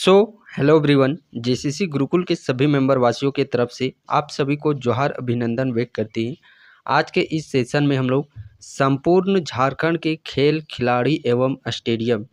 So hello everyone. JCC Gurukul के सभी member वासियों के तरफ से आप सभी को जोहार अभिनंदन व्यक्त करती हैं। आज के इस सेशन में हम लोग संपूर्ण झारखंड के खेल खिलाड़ी एवं स्टेडियम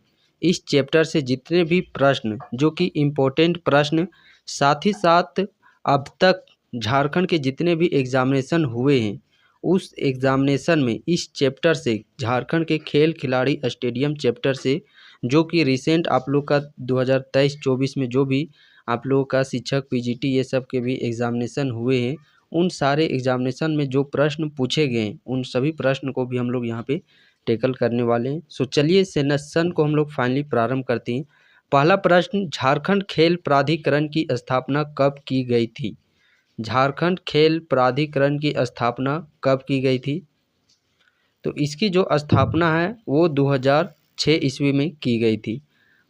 इस चैप्टर से जितने भी प्रश्न जो कि इम्पोर्टेंट प्रश्न, साथ ही साथ अब तक झारखंड के जितने भी एग्जामिनेशन हुए हैं उस एग्जामिनेशन में इस चैप्टर से झारखंड के खेल खिलाड़ी स्टेडियम चैप्टर से जो कि रिसेंट आप लोग का 2023-24 में जो भी आप लोगों का शिक्षक पीजीटी ये सब के भी एग्ज़ामिनेशन हुए हैं, उन सारे एग्ज़ामिनेशन में जो प्रश्न पूछे गए हैं उन सभी प्रश्न को भी हम लोग यहाँ पे टैकल करने वाले हैं। सो चलिए सेशन को हम लोग फाइनली प्रारंभ करते हैं। पहला प्रश्न, झारखंड खेल प्राधिकरण की स्थापना कब की गई थी? झारखंड खेल प्राधिकरण की स्थापना कब की गई थी? तो इसकी जो स्थापना है वो 2006 ईस्वी में की गई थी।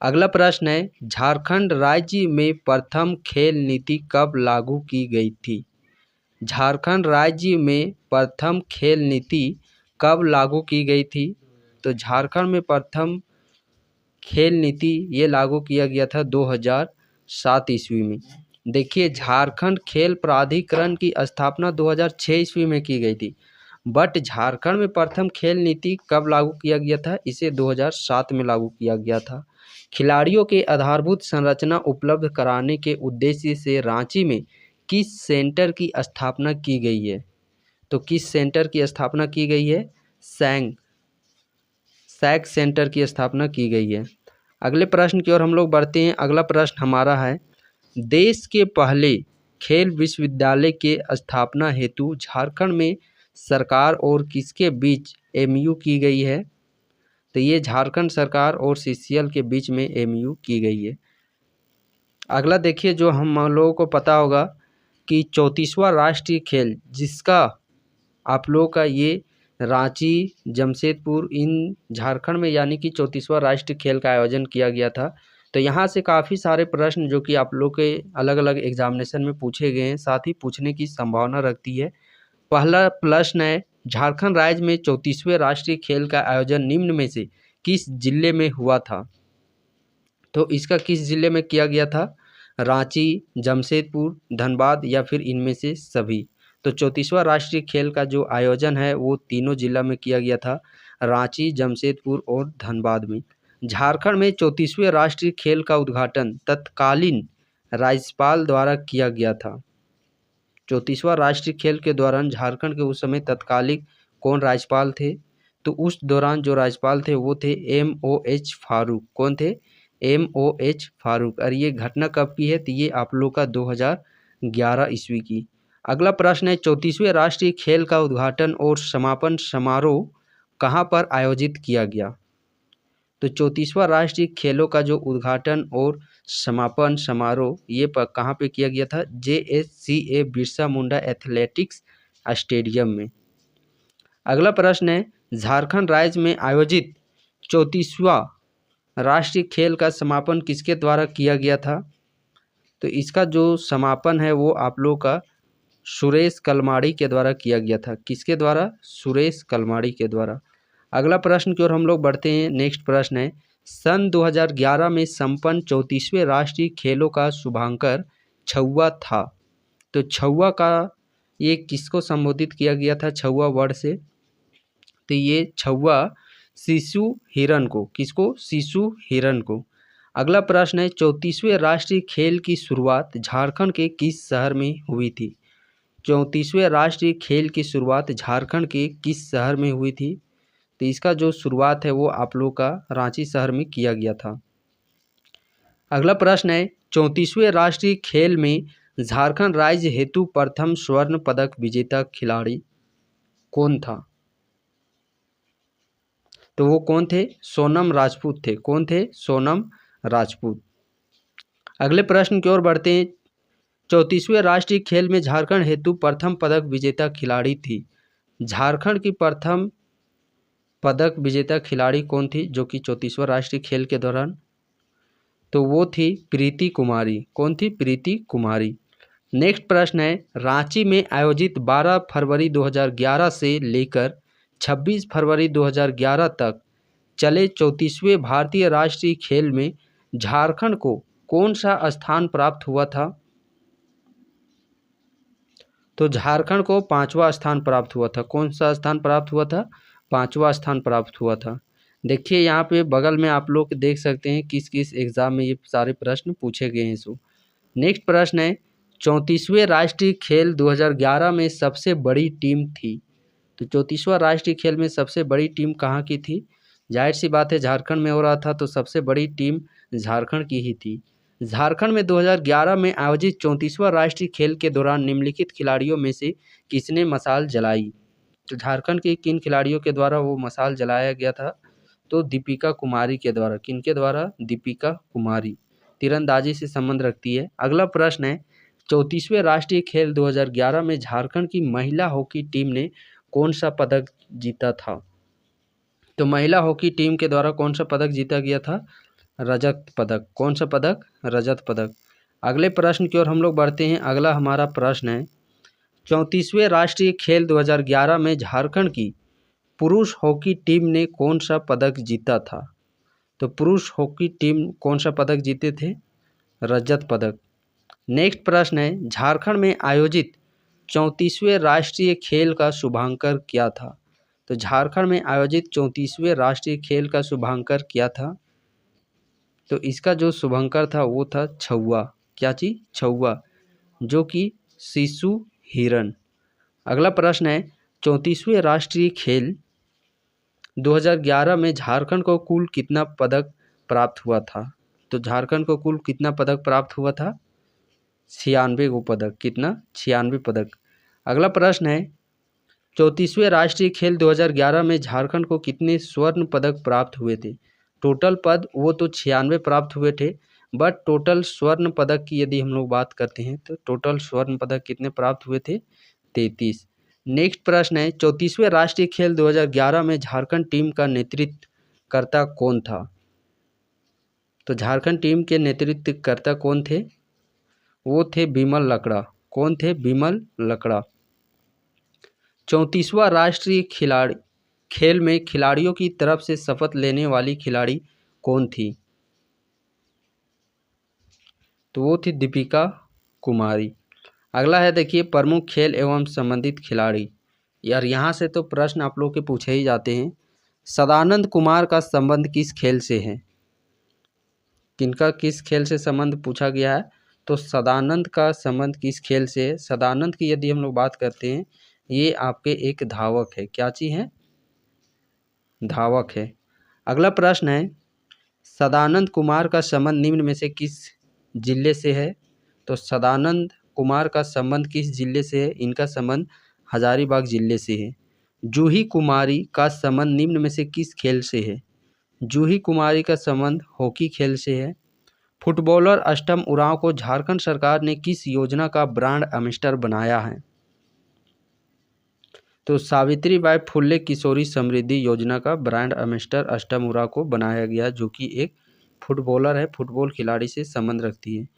अगला प्रश्न है, झारखंड राज्य में प्रथम खेल नीति कब लागू की गई थी? झारखंड राज्य में प्रथम खेल नीति कब लागू की गई थी? तो झारखंड में प्रथम खेल नीति ये लागू किया गया था 2007 ईस्वी में। देखिए, झारखंड खेल प्राधिकरण की स्थापना 2006 ईस्वी में की गई थी, बट झारखंड में प्रथम खेल नीति कब लागू किया गया था? इसे 2007 में लागू किया गया था। खिलाड़ियों के आधारभूत संरचना उपलब्ध कराने के उद्देश्य से रांची में किस सेंटर की स्थापना की गई है? तो किस सेंटर की स्थापना की गई है? सैक सेंटर की स्थापना की गई है। अगले प्रश्न की ओर हम लोग बढ़ते हैं। अगला प्रश्न हमारा है, देश के पहले खेल विश्वविद्यालय के स्थापना हेतु झारखंड में सरकार और किसके बीच एमयू की गई है? तो ये झारखंड सरकार और सीसीएल के बीच में एमयू की गई है। अगला देखिए, जो हम लोगों को पता होगा कि 34वां राष्ट्रीय खेल जिसका आप लोगों का ये रांची, जमशेदपुर इन झारखंड में यानी कि 34वां राष्ट्रीय खेल का आयोजन किया गया था। तो यहाँ से काफ़ी सारे प्रश्न जो कि आप लोग के अलग अलग एग्जामिनेशन में पूछे गए हैं, साथ ही पूछने की संभावना रखती है। पहला प्रश्न है, झारखंड राज्य में 34वें राष्ट्रीय खेल का आयोजन निम्न में से किस जिले में हुआ था? तो इसका किस जिले में किया गया था? रांची, जमशेदपुर, धनबाद या फिर इनमें से सभी? तो 34वां राष्ट्रीय खेल का जो आयोजन है वो तीनों जिला में किया गया था, रांची, जमशेदपुर और धनबाद में। झारखंड में 34वें राष्ट्रीय खेल का उद्घाटन तत्कालीन राज्यपाल द्वारा किया गया था। 34वां राष्ट्रीय खेल के दौरान झारखंड के उस समय तत्कालिक कौन राज्यपाल थे? तो उस दौरान जो राज्यपाल थे वो थे MOH फारूक। कौन थे? MOH फारूक। और ये घटना कब की है? तो ये आप लोग का 2011 ईस्वी की। अगला प्रश्न है, 34वें राष्ट्रीय खेल का उद्घाटन और समापन समारोह कहाँ पर आयोजित किया गया? तो 34वां राष्ट्रीय खेलों का जो उद्घाटन और समापन समारोह ये कहाँ पे किया गया था? JSCA Birsa Munda athletics stadium में। अगला प्रश्न है, झारखंड राज्य में आयोजित 34वां राष्ट्रीय खेल का समापन किसके द्वारा किया गया था? तो इसका जो समापन है वो आप लोग का सुरेश कलमाड़ी के द्वारा किया गया था। किसके द्वारा? सुरेश कलमाड़ी के द्वारा। अगला प्रश्न की ओर हम लोग बढ़ते हैं। नेक्स्ट प्रश्न है, सन 2011 में संपन्न 34वें राष्ट्रीय खेलों का शुभांकर छौवा था। तो छौवा का ये किसको संबोधित किया गया था? छौवा वर्ड से। तो ये छौवा शिशु हिरन को। किसको? शिशु हिरन को। अगला प्रश्न है, 34वें राष्ट्रीय खेल की शुरुआत झारखंड के किस शहर में हुई थी? 34वें राष्ट्रीय खेल की शुरुआत झारखंड के किस शहर में हुई थी? तो इसका जो शुरुआत है वो आप लोग का रांची शहर में किया गया था। अगला प्रश्न है, 34वें राष्ट्रीय खेल में झारखंड राज्य हेतु प्रथम स्वर्ण पदक विजेता खिलाड़ी कौन था? तो वो कौन थे? सोनम राजपूत थे। कौन थे? सोनम राजपूत। अगले प्रश्न की ओर बढ़ते हैं। 34वें राष्ट्रीय खेल में झारखंड हेतु प्रथम पदक विजेता खिलाड़ी थी। झारखंड की प्रथम पदक विजेता खिलाड़ी कौन थी जो कि 34वां राष्ट्रीय खेल के दौरान? तो वो थी प्रीति कुमारी। कौन थी? प्रीति कुमारी। नेक्स्ट प्रश्न है, रांची में आयोजित 12 फरवरी 2011 से लेकर 26 फरवरी 2011 तक चले 34वें भारतीय राष्ट्रीय खेल में झारखंड को कौन सा स्थान प्राप्त हुआ था? तो झारखंड को 5वां स्थान प्राप्त हुआ था। कौन सा स्थान प्राप्त हुआ था? 5वां स्थान प्राप्त हुआ था। देखिए यहाँ पे बगल में आप लोग देख सकते हैं किस किस एग्जाम में ये सारे प्रश्न पूछे गए हैं। सो नेक्स्ट प्रश्न है, 34वें राष्ट्रीय खेल 2011 में सबसे बड़ी टीम थी। तो 34वां राष्ट्रीय खेल में सबसे बड़ी टीम कहाँ की थी? जाहिर सी बात है झारखंड में हो रहा था, तो सबसे बड़ी टीम झारखंड की ही थी। झारखंड में 2011 में आयोजित 34वां राष्ट्रीय खेल के दौरान निम्नलिखित खिलाड़ियों में से किसने मशाल जलाई? तो झारखंड के किन खिलाड़ियों के द्वारा वो मशाल जलाया गया था? तो दीपिका कुमारी के द्वारा। किनके द्वारा? दीपिका कुमारी। तीरंदाजी से संबंध रखती है। अगला प्रश्न है, 34वें राष्ट्रीय खेल 2011 में झारखंड की महिला हॉकी टीम ने कौन सा पदक जीता था? तो महिला हॉकी टीम के द्वारा कौन सा पदक जीता गया था? रजत पदक। कौन सा पदक? रजत पदक। अगले प्रश्न की ओर हम लोग बढ़ते हैं। अगला हमारा प्रश्न है, 34वें राष्ट्रीय खेल 2011 में झारखंड की पुरुष हॉकी टीम ने कौन सा पदक जीता था? तो पुरुष हॉकी टीम कौन सा पदक जीते थे? रजत पदक। नेक्स्ट प्रश्न है, झारखंड में आयोजित 34वें राष्ट्रीय खेल का शुभांकर क्या था? तो झारखंड में आयोजित 34वें राष्ट्रीय खेल का शुभांकर क्या था? तो इसका जो शुभंकर था वो था छौआ। क्या चीज? छौआ, जो कि शिशु हिरन। अगला प्रश्न है, 34वें राष्ट्रीय खेल 2011 में झारखंड को कुल कितना पदक प्राप्त हुआ था? तो झारखंड को कुल कितना पदक प्राप्त हुआ था? 96 को पदक। कितना? 96 पदक। अगला प्रश्न है, 34वें राष्ट्रीय खेल 2011 में झारखंड को कितने स्वर्ण पदक प्राप्त हुए थे? टोटल पद वो तो 96 प्राप्त हुए थे, बट टोटल स्वर्ण पदक की यदि हम लोग बात करते हैं तो टोटल स्वर्ण पदक कितने प्राप्त हुए थे? 33। नेक्स्ट प्रश्न है, 34वें राष्ट्रीय खेल 2011 में झारखंड टीम का नेतृत्वकर्ता कौन था? तो झारखंड टीम के नेतृत्वकर्ता कौन थे? वो थे बिमल लकड़ा। कौन थे? बिमल लकड़ा। 34वां राष्ट्रीय खेल में खिलाड़ियों की तरफ से शपथ लेने वाली खिलाड़ी कौन थी? तो वो थी दीपिका कुमारी। अगला है, देखिए, प्रमुख खेल एवं संबंधित खिलाड़ी। यार यहाँ से तो प्रश्न आप लोग के पूछे ही जाते हैं। सदानंद कुमार का संबंध किस खेल से है? किनका किस खेल से संबंध पूछा गया है? तो सदानंद का संबंध किस खेल से है? सदानंद की यदि हम लोग बात करते हैं, ये आपके एक धावक है। क्या चीज है? धावक है। अगला प्रश्न है, सदानंद कुमार का संबंध निम्न में से किस जिले से है? तो सदानंद कुमार का संबंध किस जिले से है? इनका संबंध हजारीबाग जिले से है। जूही कुमारी का संबंध निम्न में से किस खेल से है? जूही कुमारी का संबंध हॉकी खेल से है। फुटबॉलर अष्टम उरांव को झारखंड सरकार ने किस योजना का ब्रांड एम्बेसडर बनाया है? तो सावित्रीबाई फुल्ले किशोरी समृद्धि योजना का ब्रांड एम्बेसडर अष्टम उरांव को बनाया गया, जो कि एक फुटबॉलर है, फुटबॉल खिलाड़ी से संबंध रखती है।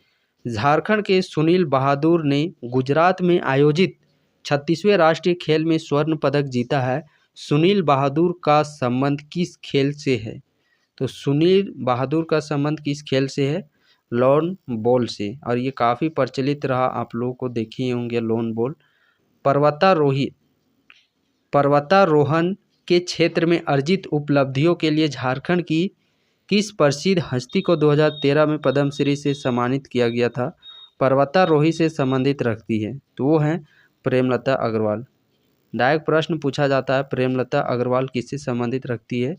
झारखंड के सुनील बहादुर ने गुजरात में आयोजित 36वें राष्ट्रीय खेल में स्वर्ण पदक जीता है। सुनील बहादुर का संबंध किस खेल से है? तो सुनील बहादुर का संबंध किस खेल से है? लॉन बॉल से। और ये काफ़ी प्रचलित रहा, आप लोगों को देखे ही होंगे लॉन बॉल। पर्वतारोहण के क्षेत्र में अर्जित उपलब्धियों के लिए झारखंड की किस प्रसिद्ध हस्ती को 2013 में पद्मश्री से सम्मानित किया गया था? पर्वतारोही से संबंधित रखती है, तो वो है प्रेमलता अग्रवाल। डायरेक्ट प्रश्न पूछा जाता है, प्रेमलता अग्रवाल किससे संबंधित रखती है?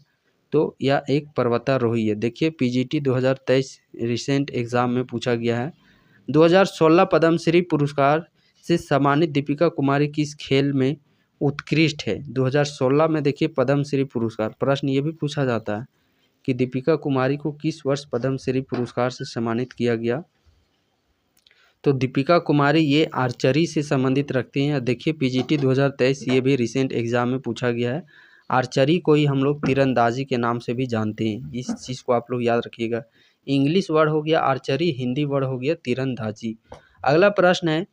तो यह एक पर्वतारोही है। देखिए, पीजीटी 2023 रिसेंट एग्जाम में पूछा गया है। 2016 पद्मश्री पुरस्कार से सम्मानित दीपिका कुमारी किस खेल में उत्कृष्ट है? 2016 में देखिए पद्मश्री पुरस्कार, प्रश्न ये भी पूछा जाता है कि दीपिका कुमारी को किस वर्ष पद्मश्री पुरस्कार से सम्मानित किया गया? तो दीपिका कुमारी ये आर्चरी से संबंधित रखती हैं। देखिए पीजीटी 2023 ये भी रिसेंट एग्जाम में पूछा गया है। आर्चरी को ही हम लोग तीरंदाजी के नाम से भी जानते हैं, इस चीज़ को आप लोग याद रखिएगा। इंग्लिश वर्ड हो गया आर्चरी, हिंदी वर्ड हो गया तीरंदाजी। अगला प्रश्न है,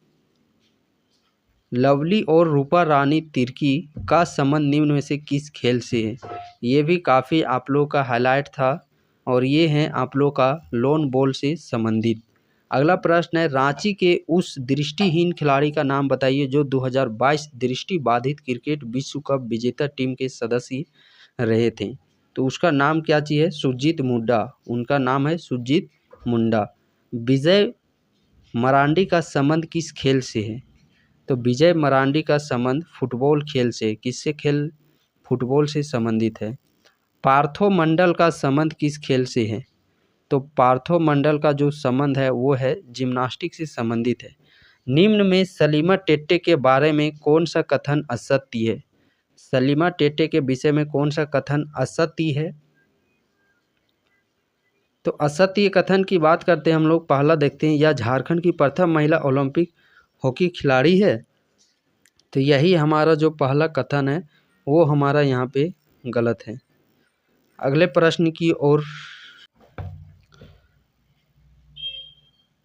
लवली और रूपा रानी तिर्की का संबंध निम्न में से किस खेल से है? ये भी काफ़ी आप लोगों का हाईलाइट था और ये हैं आप लोग का लॉन बॉल से संबंधित। अगला प्रश्न है, रांची के उस दृष्टिहीन खिलाड़ी का नाम बताइए जो 2022 दृष्टि बाधित क्रिकेट विश्व कप विजेता टीम के सदस्य रहे थे। तो उसका नाम क्या चीज़ है? सुजीत मुंडा। उनका नाम है सुजीत मुंडा। विजय मरांडी का संबंध किस खेल से है? तो विजय मरांडी का संबंध फुटबॉल खेल से। किससे खेल? फुटबॉल से संबंधित है। पार्थो मंडल का संबंध किस खेल से है? तो पार्थो मंडल का जो संबंध है वो है जिम्नास्टिक से संबंधित है। निम्न में सलीमा टेट्टे के बारे में कौन सा कथन असत्य है? सलीमा टेट्टे के विषय में कौन सा कथन असत्य है? तो असत्य कथन की बात करते हैं हम लोग। पहला देखते हैं, यह झारखंड की प्रथम महिला ओलंपिक हॉकी खिलाड़ी है। तो यही हमारा जो पहला कथन है वो हमारा यहाँ पे गलत है। अगले प्रश्न की ओर,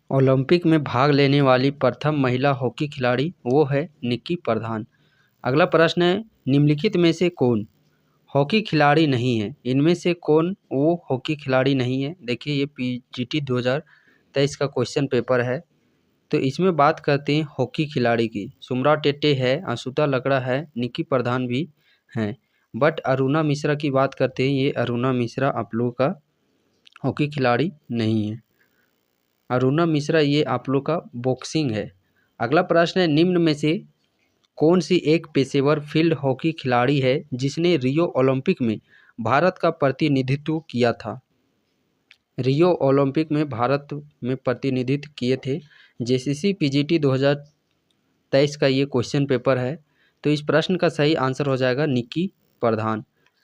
ओलंपिक में भाग लेने वाली प्रथम महिला हॉकी खिलाड़ी वो है निक्की प्रधान। अगला प्रश्न है, निम्नलिखित में से कौन हॉकी खिलाड़ी नहीं है? इनमें से कौन वो हॉकी खिलाड़ी नहीं है? देखिए ये पीजीटी 2023 का क्वेश्चन पेपर है। तो इसमें बात करते हैं हॉकी खिलाड़ी की। सुमरा टेट्टे है, आशुता लकड़ा है, निक्की प्रधान भी हैं, बट अरुणा मिश्रा की बात करते हैं। ये अरुणा मिश्रा आप लोगों का हॉकी खिलाड़ी नहीं है। अरुणा मिश्रा ये आप लोग का बॉक्सिंग है। अगला प्रश्न है, निम्न में से कौन सी एक पेशेवर फील्ड हॉकी खिलाड़ी है जिसने रियो ओलंपिक में भारत का प्रतिनिधित्व किया था? रियो ओलंपिक में भारत में प्रतिनिधित्व किए थे। जेसीसी पीजीटी 2023 का ये क्वेश्चन पेपर है। तो इस प्रश्न का सही आंसर हो जाएगा निक्की प्रधान।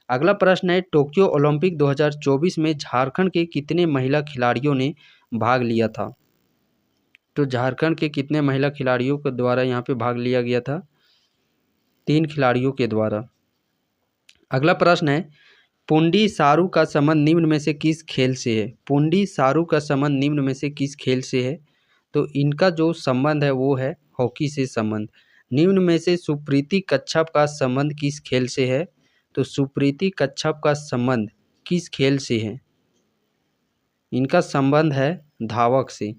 अगला प्रश्न है, टोक्यो ओलंपिक 2024 में झारखंड के कितने महिला खिलाड़ियों ने भाग लिया था? तो झारखंड के कितने महिला खिलाड़ियों के द्वारा यहाँ पे भाग लिया गया था? 3 खिलाड़ियों के द्वारा। अगला प्रश्न है, पुंडी सारू का संबंध निम्न में से किस खेल से है? पुंडी सारू का संबंध निम्न में से किस खेल से है? तो इनका जो संबंध है वो है हॉकी से संबंध। निम्न में से सुप्रीति कच्छप का संबंध किस खेल से है? तो सुप्रीति कच्छप का संबंध किस खेल से है? इनका संबंध है धावक से।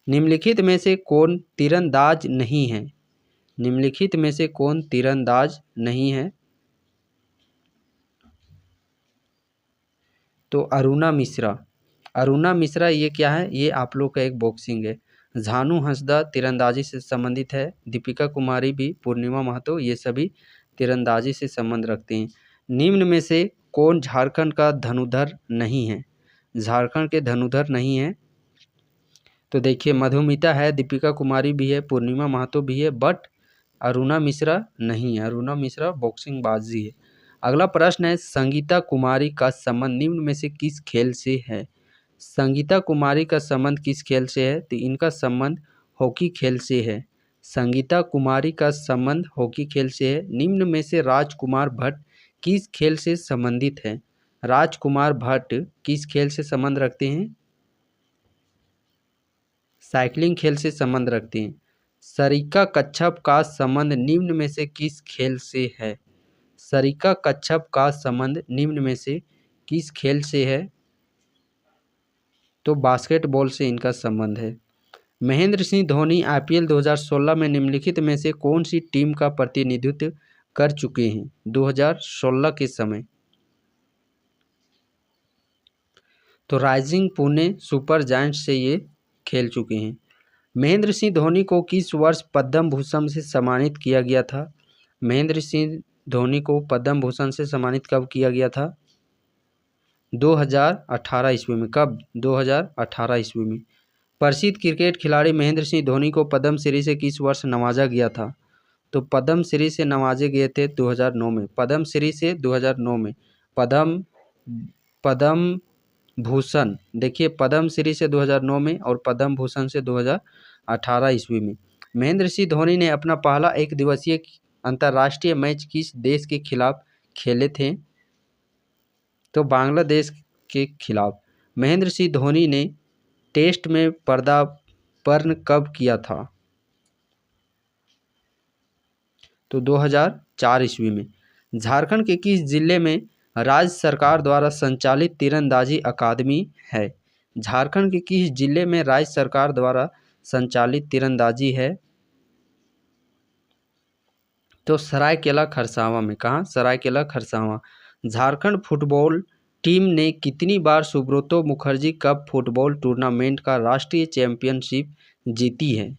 निम्नलिखित में से कौन तीरंदाज नहीं है? निम्नलिखित में से कौन तीरंदाज नहीं है? तो अरुणा मिश्रा। अरुणा मिश्रा ये क्या है? ये आप लोग का एक बॉक्सिंग है। झानू हंसदा तीरंदाजी से संबंधित है। दीपिका कुमारी भी, पूर्णिमा महतो, ये सभी तीरंदाजी से संबंध रखते हैं। निम्न में से कौन झारखंड का धनुधर नहीं है? झारखंड के धनुधर नहीं है। तो देखिए मधुमिता है, दीपिका कुमारी भी है, पूर्णिमा महतो भी है, बट अरुणा मिश्रा नहीं है। अरुणा मिश्रा बॉक्सिंग बाजी है। अगला प्रश्न है, संगीता कुमारी का संबंध निम्न में से किस खेल से है? संगीता कुमारी का संबंध किस खेल से है? तो इनका संबंध हॉकी खेल से है। संगीता कुमारी का संबंध हॉकी खेल से है। निम्न में से राजकुमार भट्ट किस खेल से संबंधित है? राजकुमार भट्ट किस खेल से संबंध रखते हैं? साइकिलिंग खेल से संबंध रखते हैं। सरिका कच्छप का संबंध निम्न में से किस खेल से है? सरिका कच्छप का संबंध निम्न में से किस खेल से है? तो बास्केटबॉल से इनका संबंध है। महेंद्र सिंह धोनी आईपीएल 2016 में निम्नलिखित में से कौन सी टीम का प्रतिनिधित्व कर चुके हैं 2016 के समय? तो राइजिंग पुणे सुपर जायंट्स से ये खेल चुके हैं। महेंद्र सिंह धोनी को किस वर्ष पद्म भूषण से सम्मानित किया गया था? महेंद्र सिंह धोनी को पद्म भूषण से सम्मानित कब किया गया था? 2018 ईस्वी में। कब? 2018 ईस्वी में। प्रसिद्ध क्रिकेट खिलाड़ी महेंद्र सिंह धोनी को पद्मश्री से किस वर्ष नवाजा गया था? तो पद्मश्री से नवाजे गए थे 2009 में। पद्मश्री से 2009 में। पद्म भूषण, देखिए पद्मश्री से 2009 में और पद्म भूषण से 2018 ईस्वी में। महेंद्र सिंह धोनी ने अपना पहला एक दिवसीय अंतर्राष्ट्रीय मैच किस देश के खिलाफ खेले थे? तो बांग्लादेश के खिलाफ। महेंद्र सिंह धोनी ने टेस्ट में पदार्पण कब किया था? तो 2004 ईस्वी में। झारखंड के किस जिले में राज्य सरकार द्वारा संचालित तीरंदाजी अकादमी है? झारखंड के किस जिले में राज्य सरकार द्वारा संचालित तीरंदाजी है? तो सरायकेला खरसावां में। कहाँ? सरायकेला खरसावां। झारखंड फुटबॉल टीम ने कितनी बार Subroto Mukherjee cup football tournament का राष्ट्रीय चैंपियनशिप जीती है?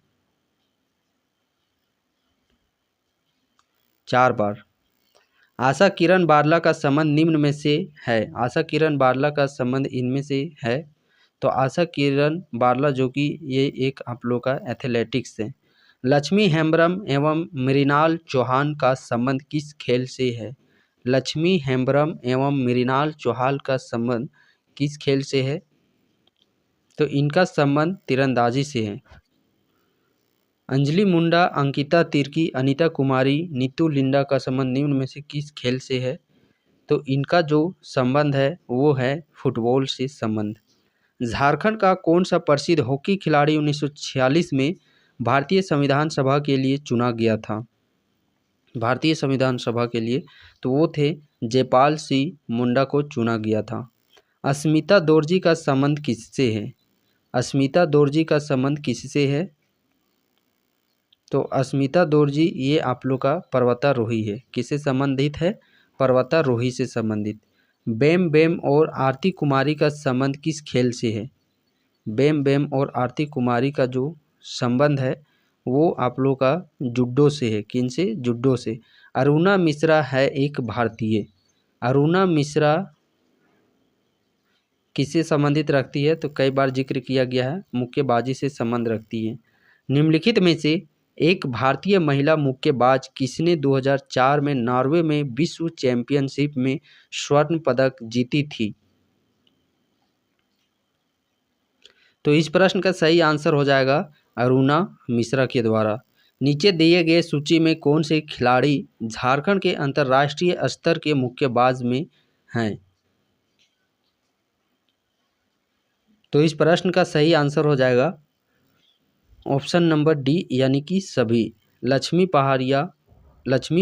4 बार। आशा किरण बारला का संबंध निम्न में से है? आशा किरण बारला का संबंध इनमें से है? तो आशा किरण बारला जो कि ये एक आप लोग का एथलेटिक्स है। लक्ष्मी हेम्ब्रम एवं मृणाल चौहान का संबंध किस खेल से है? लक्ष्मी हेम्ब्रम एवं मृणाल चौहान का संबंध किस खेल से है? तो इनका संबंध तीरंदाजी से है। अंजलि मुंडा, अंकिता तिर्की, अनीता कुमारी, नीतू लिंडा का संबंध निम्न में से किस खेल से है? तो इनका जो संबंध है वो है फुटबॉल से संबंध। झारखंड का कौन सा प्रसिद्ध हॉकी खिलाड़ी 1946 में भारतीय संविधान सभा के लिए चुना गया था? भारतीय संविधान सभा के लिए तो वो थे जयपाल सिंह मुंडा को चुना गया था। अस्मिता दोरजी का संबंध किससे है? अस्मिता दोरजी का संबंध किससे है? तो अस्मिता दोरजी ये आप लोग का पर्वतारोही है। किससे संबंधित है? पर्वतारोही से संबंधित। बेम बेम और आरती कुमारी का संबंध किस खेल से है? बेम बेम और आरती कुमारी का जो संबंध है वो आप लोग का जुडो से है। किन से? जुडो से। अरुणा मिश्रा है एक भारतीय। अरुणा मिश्रा किससे संबंधित रखती है? तो कई बार जिक्र किया गया है, मुक्केबाजी से संबंध रखती है। निम्नलिखित में से एक भारतीय महिला मुक्केबाज किसने 2004 में नॉर्वे में विश्व चैंपियनशिप में स्वर्ण पदक जीती थी? तो इस प्रश्न का सही आंसर हो जाएगा अरुणा मिश्रा के द्वारा। नीचे दिए गए सूची में कौन से खिलाड़ी झारखंड के अंतर्राष्ट्रीय स्तर के मुक्केबाज में हैं? तो इस प्रश्न का सही आंसर हो जाएगा ऑप्शन नंबर डी यानी कि सभी। लक्ष्मी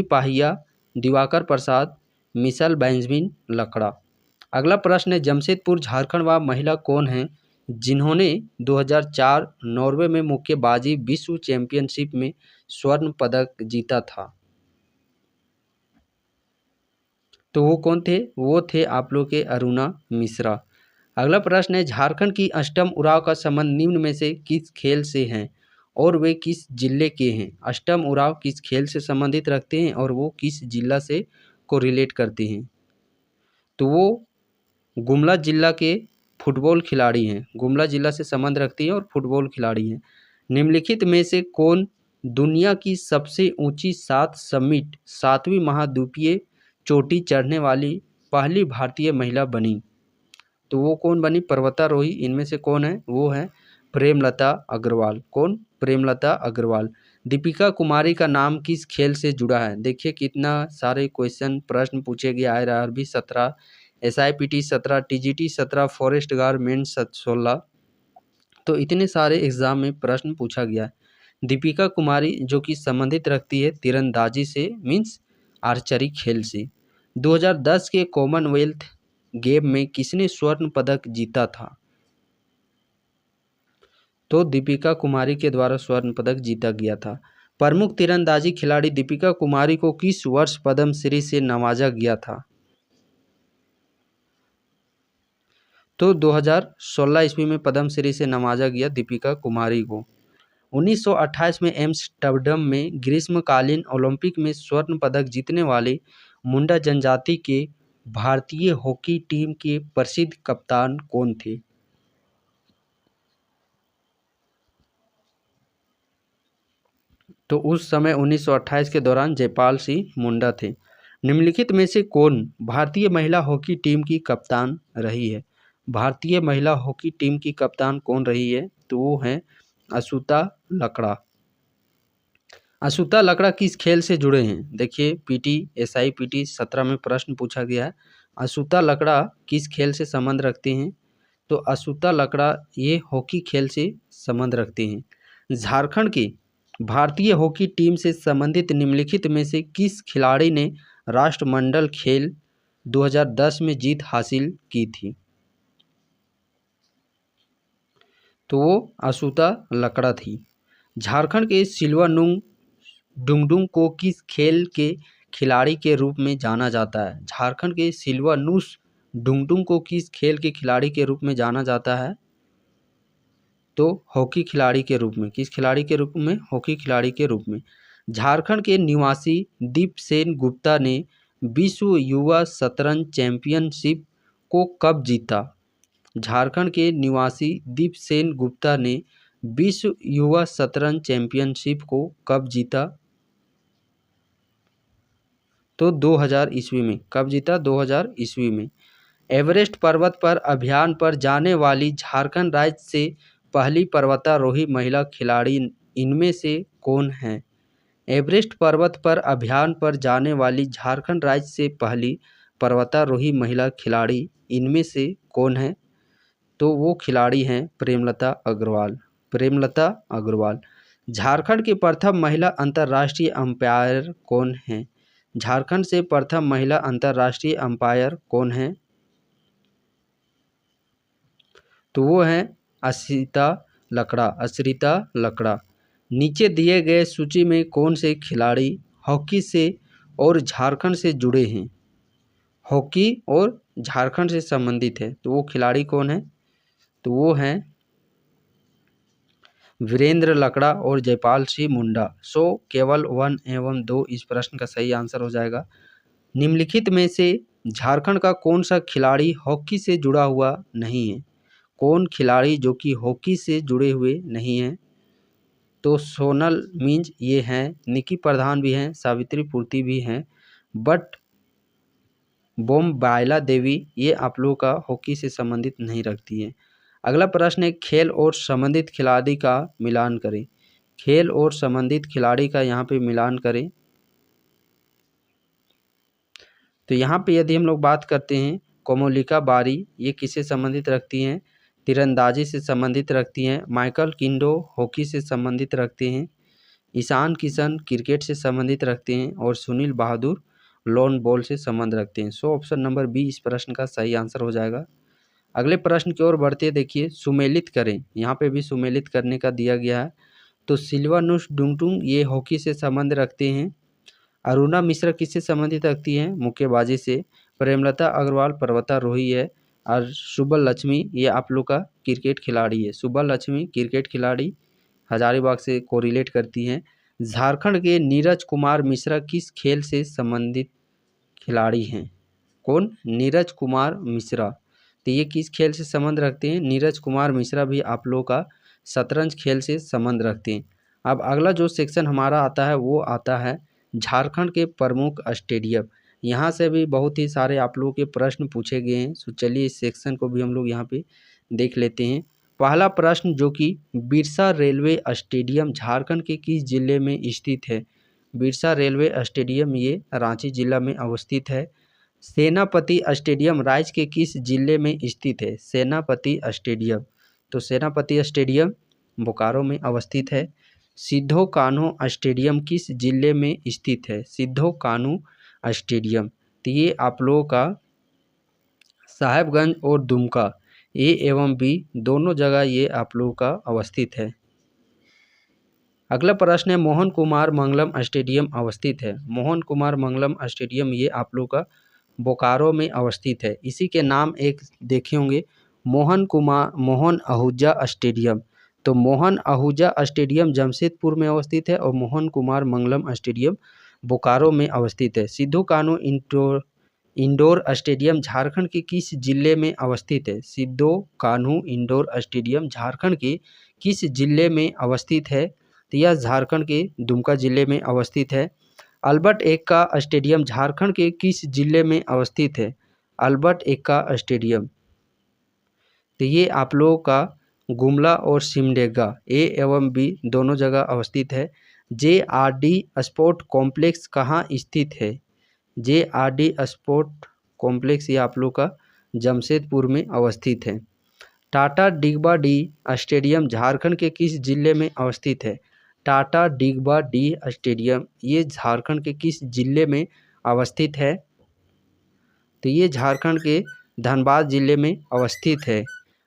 पाहिया, दिवाकर प्रसाद, मिशेल बेंजामिन लकड़ा। अगला प्रश्न है जमशेदपुर झारखंड व महिला कौन हैं जिन्होंने 2004 नॉर्वे में मुक्केबाजी विश्व चैंपियनशिप में स्वर्ण पदक जीता था? तो वो कौन थे? वो थे आप लोग के अरुणा मिश्रा। अगला प्रश्न है झारखंड की अष्टम उरांव का संबंध निम्न में से किस खेल से है और वे किस जिले के हैं? अष्टम उरांव किस खेल से संबंधित रखते हैं और वो किस जिला से को रिलेट करते हैं? तो वो गुमला जिला के फुटबॉल खिलाड़ी हैं। गुमला जिला से संबंध रखती हैं और फुटबॉल खिलाड़ी हैं। निम्नलिखित में से कौन दुनिया की सबसे ऊंची 7वीं महाद्वीपीय चोटी चढ़ने वाली पहली भारतीय महिला बनी? तो वो कौन बनी? पर्वतारोही। इनमें से कौन है? वो है प्रेमलता अग्रवाल। कौन? प्रेमलता अग्रवाल। दीपिका कुमारी का नाम किस खेल से जुड़ा है? देखिए कितना सारे क्वेश्चन प्रश्न पूछे गए। IRB 17, SIPT 17, TGT 17, forest guard mains 16। तो इतने सारे एग्जाम में प्रश्न पूछा गया है। दीपिका कुमारी जो कि संबंधित रखती है तीरंदाजी से, मीन्स आर्चरी खेल से। 2010 के कॉमनवेल्थ गेम में किसने स्वर्ण पदक जीता था? तो दीपिका कुमारी के द्वारा स्वर्ण पदक जीता गया था। प्रमुख तीरंदाजी खिलाड़ी दीपिका कुमारी को किस वर्ष पद्मश्री से नवाजा गया था? तो 2016 ईस्वी में पद्मश्री से नवाजा गया दीपिका कुमारी को। 1928 में एम्स्टर्डम में ग्रीष्मकालीन ओलंपिक में स्वर्ण पदक जीतने वाले मुंडा जनजाति के भारतीय हॉकी टीम के प्रसिद्ध कप्तान कौन थे? तो उस समय 1928 के दौरान जयपाल सिंह मुंडा थे। निम्नलिखित में से कौन भारतीय महिला हॉकी टीम की कप्तान रही है? भारतीय महिला हॉकी टीम की कप्तान कौन रही है? तो वो हैं अशुता लकड़ा। अशुता लकड़ा किस खेल से जुड़े हैं? देखिए SIPT 17 में प्रश्न पूछा गया है। अशुता लकड़ा किस खेल से संबंध रखते हैं? तो अशुता लकड़ा ये हॉकी खेल से संबंध रखते हैं। झारखंड की भारतीय हॉकी टीम से संबंधित निम्नलिखित में से किस खिलाड़ी ने राष्ट्रमंडल खेल 2010 में जीत हासिल की थी? तो वो असूता लकड़ा थी। झारखंड के सिल्वानुंग डुंगडुंग को किस खेल के खिलाड़ी के रूप में जाना जाता है? झारखंड के सिल्वानुस डुंगडुंग को किस खेल के खिलाड़ी के रूप में जाना जाता है? तो हॉकी खिलाड़ी के रूप में। किस खिलाड़ी के रूप में? हॉकी खिलाड़ी के रूप में। झारखंड के निवासी दीपसेन गुप्ता ने विश्व युवा शतरंज चैंपियनशिप को कब जीता? झारखंड के निवासी दीपसेन गुप्ता ने विश्व युवा शतरंज चैंपियनशिप को कब जीता? तो 2000 ईस्वी में। कब जीता? 2000 ईस्वी में। एवरेस्ट पर्वत पर अभियान पर जाने वाली झारखंड राज्य से पहली पर्वतारोही महिला खिलाड़ी इनमें से कौन है? एवरेस्ट पर्वत पर अभियान पर जाने वाली झारखंड राज्य से पहली पर्वतारोही महिला खिलाड़ी इनमें से कौन है? तो वो खिलाड़ी हैं प्रेमलता अग्रवाल। प्रेमलता अग्रवाल। झारखंड की प्रथम महिला अंतर्राष्ट्रीय अंपायर कौन है? झारखंड से प्रथम महिला अंतर्राष्ट्रीय अंपायर कौन है? तो वो हैं अश्रिता लकड़ा। अश्रिता लकड़ा। नीचे दिए गए सूची में कौन से खिलाड़ी हॉकी से और झारखंड से जुड़े हैं? हॉकी और झारखंड से संबंधित है, तो वो खिलाड़ी कौन है? तो वो हैं वीरेंद्र लकड़ा और जयपाल सिंह मुंडा। सो केवल 1 एवं 2 इस प्रश्न का सही आंसर हो जाएगा। निम्नलिखित में से झारखंड का कौन सा खिलाड़ी हॉकी से जुड़ा हुआ नहीं है? कौन खिलाड़ी जो कि हॉकी से जुड़े हुए नहीं हैं? तो सोनल मिंज ये हैं, निकी प्रधान भी हैं, सावित्री पूर्ति भी हैं, बट बोमबायला देवी ये आप लोगों का हॉकी से संबंधित नहीं रखती हैं। अगला प्रश्न है खेल और संबंधित खिलाड़ी का मिलान करें। खेल और संबंधित खिलाड़ी का यहाँ पे मिलान करें। तो यहाँ पे यदि हम लोग बात करते हैं कोमोलिका बारी, ये किससे संबंधित रखती हैं? तीरंदाजी से संबंधित रखती हैं। माइकल किंडो हॉकी से संबंधित रखते हैं। ईशान किशन क्रिकेट से संबंधित रखते हैं और सुनील बहादुर लॉन बॉल से संबंध रखते हैं। सो ऑप्शन नंबर बी इस प्रश्न का सही आंसर हो जाएगा। अगले प्रश्न की ओर बढ़ते देखिए, सुमेलित करें। यहाँ पे भी सुमेलित करने का दिया गया है। तो सिल्वानुस डुंगडुंग ये हॉकी से संबंध रखते हैं। अरुणा मिश्रा किससे संबंधित रखती हैं? मुक्केबाजी से। प्रेमलता अग्रवाल पर्वतारोही है और सुब्बल लक्ष्मी ये आप लोग का क्रिकेट खिलाड़ी है। सुब्बल लक्ष्मी क्रिकेट खिलाड़ी हजारीबाग से कोरिलेट करती हैं। झारखंड के नीरज कुमार मिश्रा किस खेल से संबंधित खिलाड़ी हैं? कौन? नीरज कुमार मिश्रा। तो ये किस खेल से संबंध रखते हैं? नीरज कुमार मिश्रा भी आप लोगों का शतरंज खेल से संबंध रखते हैं। अब अगला जो सेक्शन हमारा आता है वो आता है झारखंड के प्रमुख स्टेडियम। यहाँ से भी बहुत ही सारे आप लोगों के प्रश्न पूछे गए हैं। सो चलिए इस सेक्शन को भी हम लोग यहाँ पे देख लेते हैं। पहला प्रश्न जो कि बिरसा रेलवे स्टेडियम झारखंड के किस जिले में स्थित है? बिरसा रेलवे स्टेडियम ये रांची जिला में अवस्थित है। सेनापति स्टेडियम राज्य के किस जिले में स्थित है? सेनापति स्टेडियम। तो सेनापति स्टेडियम बोकारो में अवस्थित है। सिद्धो कान्हू स्टेडियम किस जिले में स्थित है? सिद्धो कान्हू स्टेडियम। तो ये आप लोगों का साहेबगंज और दुमका ए एवं बी दोनों जगह ये आप लोगों का अवस्थित है। अगला प्रश्न है मोहन कुमार मंगलम स्टेडियम अवस्थित है। मोहन कुमार मंगलम स्टेडियम ये आप लोग का बोकारो में अवस्थित है। इसी के नाम एक देखे होंगे मोहन आहूजा स्टेडियम। तो मोहन आहूजा स्टेडियम जमशेदपुर में अवस्थित है और मोहन कुमार मंगलम स्टेडियम बोकारो में अवस्थित है। सिद्धो कान्हू इंडोर स्टेडियम झारखंड के किस जिले में अवस्थित है? सिद्धो कान्हू इंडोर स्टेडियम झारखंड के किस जिले में अवस्थित है? तो यह झारखंड के दुमका जिले में अवस्थित है। अल्बर्ट एक्का स्टेडियम झारखंड के किस जिले में अवस्थित है? Albert Ekka stadium. तो ये आप लोगों का गुमला और सिमडेगा ए एवं बी दोनों जगह अवस्थित है। JRD स्पोर्ट कॉम्प्लेक्स कहाँ स्थित है? JRD स्पोर्ट कॉम्प्लेक्स ये आप लोग का जमशेदपुर में अवस्थित है। टाटा डिगबा डी स्टेडियम झारखंड के किस जिले में अवस्थित है? टाटा डिगबा डी स्टेडियम ये झारखंड के किस जिले में अवस्थित है? तो ये झारखंड के धनबाद जिले में अवस्थित है।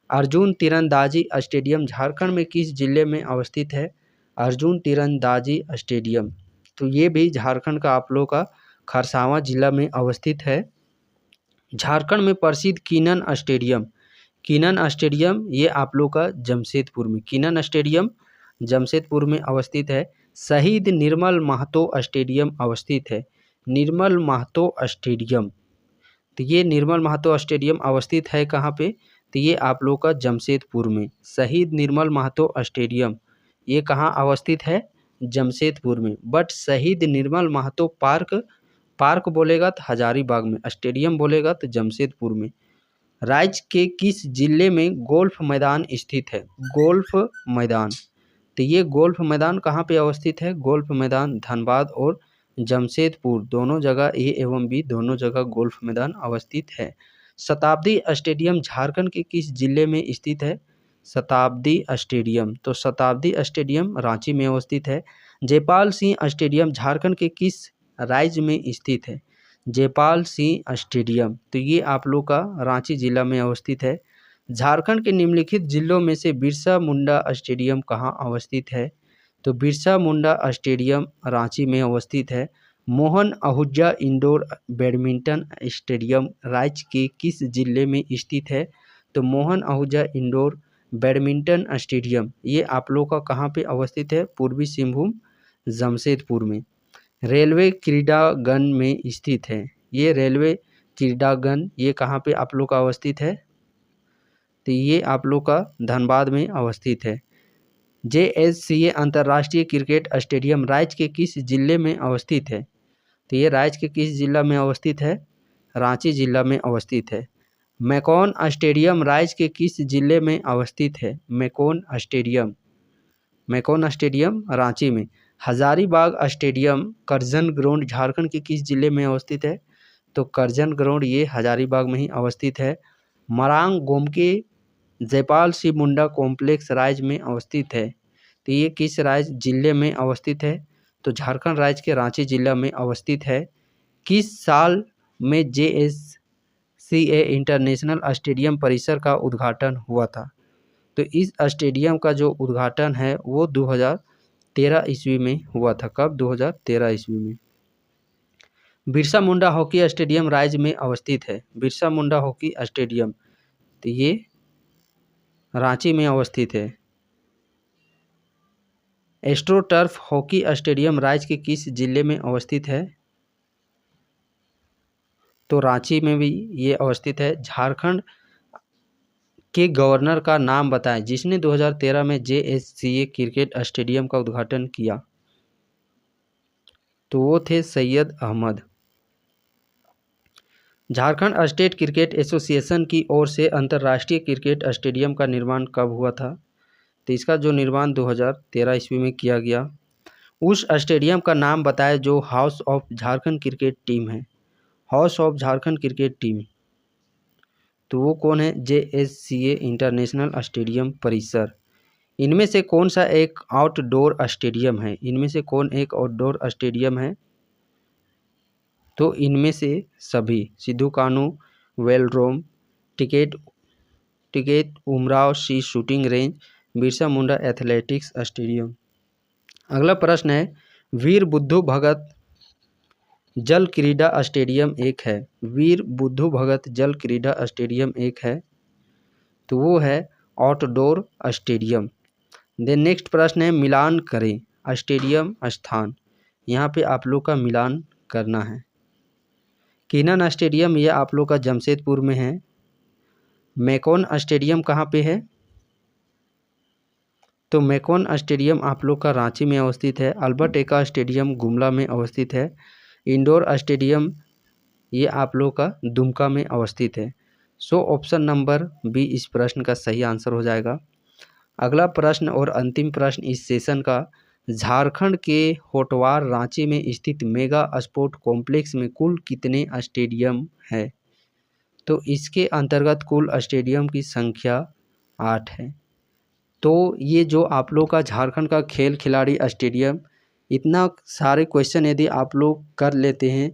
अर्जुन तीरंदाजी स्टेडियम झारखंड में किस जिले में अवस्थित है? अर्जुन तीरंदाजी स्टेडियम, तो ये भी झारखंड का आप लोग का खरसावां जिला में अवस्थित है। झारखंड में प्रसिद्ध कीनन स्टेडियम, कीनन स्टेडियम ये आप लोग का जमशेदपुर में, कीनन स्टेडियम जमशेदपुर में अवस्थित है। शहीद निर्मल महतो स्टेडियम अवस्थित है, निर्मल महतो स्टेडियम, तो ये निर्मल महतो स्टेडियम अवस्थित है कहाँ पे? तो ये आप लोग का जमशेदपुर में। शहीद निर्मल महतो स्टेडियम ये कहाँ अवस्थित है? जमशेदपुर में। बट शहीद निर्मल महतो पार्क बोलेगा तो हजारीबाग में, स्टेडियम बोलेगा तो जमशेदपुर में। राज्य के किस जिले में गोल्फ मैदान स्थित है? गोल्फ मैदान, तो ये गोल्फ मैदान कहाँ पे अवस्थित है? गोल्फ मैदान धनबाद और जमशेदपुर दोनों जगह, ए एवं बी दोनों जगह गोल्फ मैदान अवस्थित है। शताब्दी स्टेडियम झारखंड के किस जिले में स्थित है? शताब्दी स्टेडियम, तो शताब्दी स्टेडियम रांची में अवस्थित है। जयपाल सिंह स्टेडियम झारखंड के किस राज्य में स्थित है? जयपाल सिंह स्टेडियम, तो ये आप लोग का रांची जिला में अवस्थित है। झारखंड के निम्नलिखित जिलों में से बिरसा मुंडा स्टेडियम कहाँ अवस्थित है? तो बिरसा मुंडा स्टेडियम रांची में अवस्थित है। Mohan Ahuja indoor badminton stadium राज्य के किस जिले में स्थित है? तो Mohan Ahuja indoor badminton stadium ये आप लोग का कहाँ पे अवस्थित है? पूर्वी सिंहभूम जमशेदपुर में। रेलवे क्रीड़ांगन में स्थित है, ये रेलवे क्रीड़ांगन ये कहाँ पे आप लोग का अवस्थित है? तो ये आप लोग का धनबाद में अवस्थित है। JSCA अंतर्राष्ट्रीय क्रिकेट स्टेडियम राज्य के किस जिले में अवस्थित है? तो ये राज्य के किस जिला में अवस्थित है? रांची जिला में अवस्थित है। मैकॉन स्टेडियम राज्य के किस जिले में अवस्थित है? मैकॉन स्टेडियम रांची में। हजारीबाग स्टेडियम करजन ग्राउंड झारखंड के किस जिले में अवस्थित है? तो करजन ग्राउंड ये हजारीबाग में ही अवस्थित है। मरांग गोमके जयपाल सिंह मुंडा कॉम्प्लेक्स राज्य में अवस्थित है, तो ये किस राज्य जिले में अवस्थित है? तो झारखंड राज्य के रांची जिला में अवस्थित है। किस साल में JSCA इंटरनेशनल स्टेडियम परिसर का उद्घाटन हुआ था? तो इस स्टेडियम का जो उद्घाटन है वो 2013 ईस्वी में हुआ था। कब? 2013 ईस्वी में। बिरसा मुंडा हॉकी स्टेडियम राज्य में अवस्थित है, बिरसा मुंडा हॉकी स्टेडियम, तो ये रांची में अवस्थित है। एस्ट्रोटर्फ हॉकी स्टेडियम राज्य के किस जिले में अवस्थित है? तो रांची में भी ये अवस्थित है। झारखंड के गवर्नर का नाम बताएं जिसने 2013 में JSCA क्रिकेट स्टेडियम का उद्घाटन किया? तो वो थे Syed Ahmed. Jharkhand state cricket association की ओर से अंतर्राष्ट्रीय क्रिकेट स्टेडियम का निर्माण कब हुआ था? तो इसका जो निर्माण 2013 ईस्वी में किया गया। उस स्टेडियम का नाम बताएं जो house of Jharkhand cricket team है, house of Jharkhand cricket team, तो वो कौन है? JSCA इंटरनेशनल स्टेडियम परिसर। इनमें से कौन सा एक आउटडोर स्टेडियम है? इनमें से कौन एक आउटडोर स्टेडियम है? तो इनमें से सभी, सिद्धू कान्हू वेलोड्रोम, टिकेट उमराव सी shooting range, Birsa Munda athletics stadium. अगला प्रश्न है, वीर बुद्धू भगत जल क्रीड़ा स्टेडियम एक है, वीर बुद्धू भगत जल क्रीड़ा स्टेडियम एक है, तो वो है आउटडोर स्टेडियम। देन नेक्स्ट प्रश्न है, मिलान करें स्टेडियम स्थान, यहाँ पे आप लोग का मिलान करना है। कीनन स्टेडियम ये आप लोग का जमशेदपुर में है। मैकॉन स्टेडियम कहाँ पे है? तो मैकॉन स्टेडियम आप लोग का रांची में अवस्थित है। अल्बर्ट एक्का स्टेडियम गुमला में अवस्थित है। इंडोर स्टेडियम ये आप लोग का दुमका में अवस्थित है। सो ऑप्शन नंबर बी इस प्रश्न का सही आंसर हो जाएगा। अगला प्रश्न और अंतिम प्रश्न इस सेशन का, झारखंड के होटवार रांची में स्थित मेगा स्पोर्ट कॉम्प्लेक्स में कुल कितने स्टेडियम है? तो इसके अंतर्गत कुल स्टेडियम की संख्या 8 है। तो ये जो आप लोग का झारखंड का खेल खिलाड़ी स्टेडियम, इतना सारे क्वेश्चन यदि आप लोग कर लेते हैं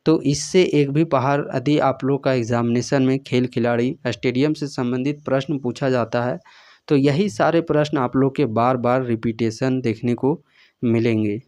तो इससे एक भी पहाड़ यदि आप लोग का एग्जामिनेशन में खेल खिलाड़ी स्टेडियम से संबंधित प्रश्न पूछा जाता है तो यही सारे प्रश्न आप लोग के बार बार रिपीटेशन देखने को मिलेंगे।